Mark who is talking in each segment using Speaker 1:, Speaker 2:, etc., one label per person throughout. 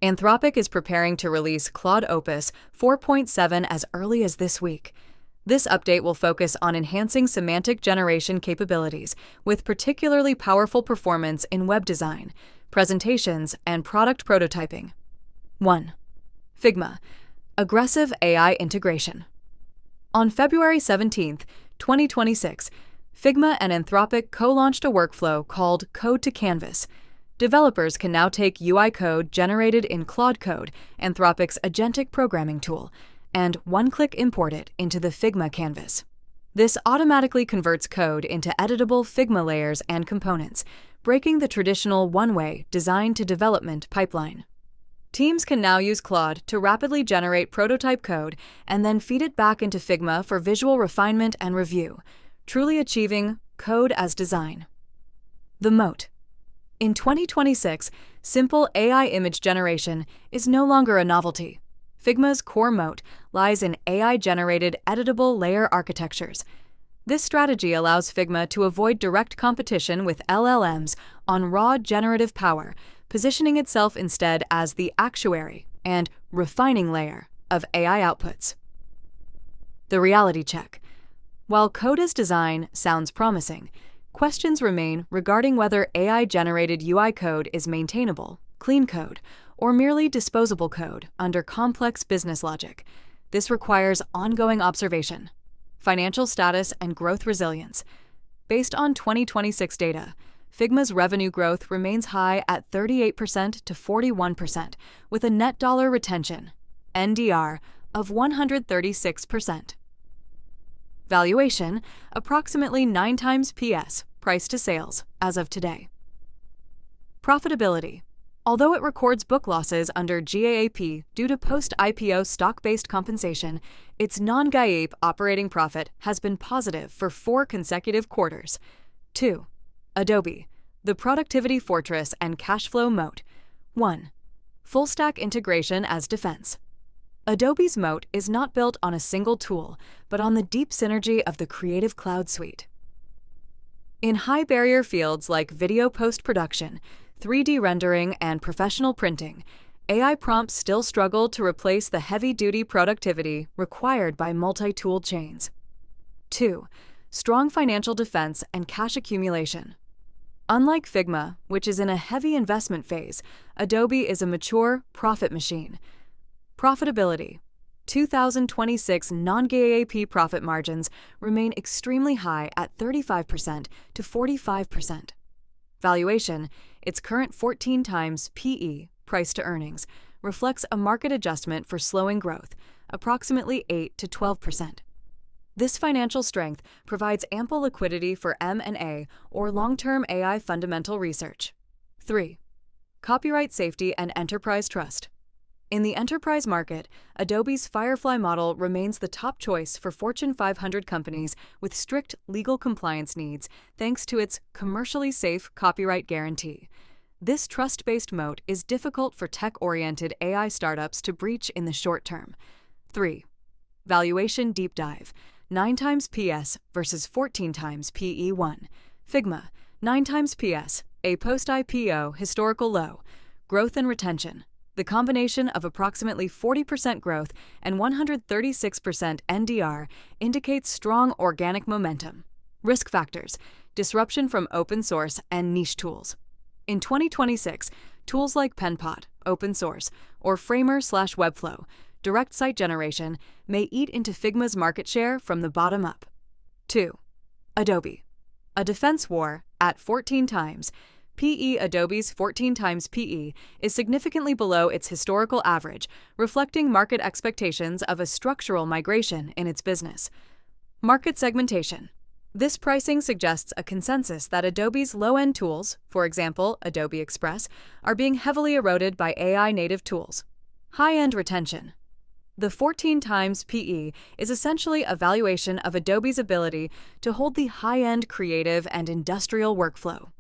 Speaker 1: Anthropic is preparing to release Claude Opus 4.7 as early as this week. This update will focus on enhancing semantic generation capabilities with particularly powerful performance in web design, presentations, and product prototyping. 1. Figma, aggressive AI integration. On February 17, 2026, Figma and Anthropic co-launched a workflow called Code to Canvas. Developers can now take UI code generated in Claude Code, Anthropic's agentic programming tool, and one-click import it into the Figma canvas. This automatically converts code into editable Figma layers and components, breaking the traditional one-way design-to-development pipeline. Teams can now use Claude to rapidly generate prototype code and then feed it back into Figma for visual refinement and review, truly achieving code as design. The moat. In 2026, simple AI image generation is no longer a novelty. Figma's core moat lies in AI-generated editable layer architectures. This strategy allows Figma to avoid direct competition with LLMs on raw generative power, positioning itself instead as the actuary and refining layer of AI outputs. The reality check. While code as design sounds promising, questions remain regarding whether AI-generated UI code is maintainable, clean code, or merely disposable code under complex business logic. This requires ongoing observation, financial status, and growth resilience. Based on 2026 data, Figma's revenue growth remains high at 38% to 41%, with a net dollar retention, NDR, of 136%. Valuation, approximately 9 times PS, price to sales, as of today. Profitability. Although it records book losses under GAAP due to post-IPO stock-based compensation, its non-GAAP operating profit has been positive for 4 consecutive quarters. 2. Adobe, the productivity fortress and cash flow moat. 1. Full-stack integration as defense. Adobe's moat is not built on a single tool, but on the deep synergy of the Creative Cloud suite. In high-barrier fields like video post-production, 3D rendering, and professional printing, AI prompts still struggle to replace the heavy-duty productivity required by multi-tool chains. 2. Strong financial defense and cash accumulation. Unlike Figma, which is in a heavy investment phase, Adobe is a mature profit machine. Profitability. 2026 non-GAAP profit margins remain extremely high at 35% to 45%. Valuation, its current 14 times PE, price to earnings, reflects a market adjustment for slowing growth, approximately 8 to 12%. This financial strength provides ample liquidity for M&A or long-term AI fundamental research. 3. Copyright safety and enterprise trust. In the enterprise market, Adobe's Firefly model remains the top choice for Fortune 500 companies with strict legal compliance needs thanks to its commercially safe copyright guarantee. This trust-based moat is difficult for tech-oriented AI startups to breach in the short term. 3. Valuation deep dive. 9 times PS versus 14 times PE1. Figma, 9 times PS, a post-IPO historical low. Growth and retention. The combination of approximately 40% growth and 136% NDR indicates strong organic momentum. Risk factors, disruption from open source and niche tools. In 2026, tools like PenPot, open source, or Framer/Webflow, direct site generation, may eat into Figma's market share from the bottom up. 2. Adobe, a defense war at 14 times. PE. Adobe's 14 times PE is significantly below its historical average, reflecting market expectations of a structural migration in its business. Market segmentation. This pricing suggests a consensus that Adobe's low-end tools, for example, Adobe Express, are being heavily eroded by AI-native tools. High-end retention. The 14 times PE is essentially a valuation of Adobe's ability to hold the high-end creative and industrial workflow.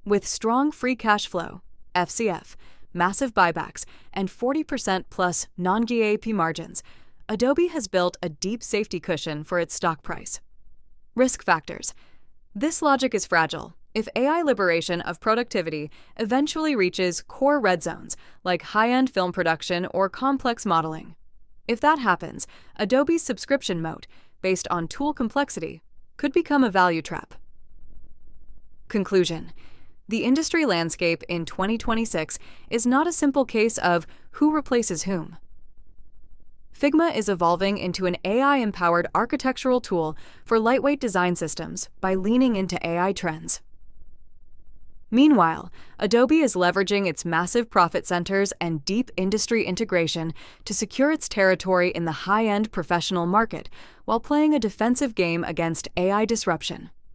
Speaker 1: With strong free cash flow, FCF, massive buybacks, and 40% plus non-GAAP margins, Adobe has built a deep safety cushion for its stock price. Risk factors. This logic is fragile. If AI liberation of productivity eventually reaches core red zones, like high-end film production or complex modeling. If that happens, Adobe's subscription moat, based on tool complexity, could become a value trap. Conclusion: the industry landscape in 2026 is not a simple case of who replaces whom. Figma is evolving into an AI-empowered architectural tool for lightweight design systems by leaning into AI trends. Meanwhile, Adobe is leveraging its massive profit centers and deep industry integration to secure its territory in the high-end professional market while playing a defensive game against AI disruption.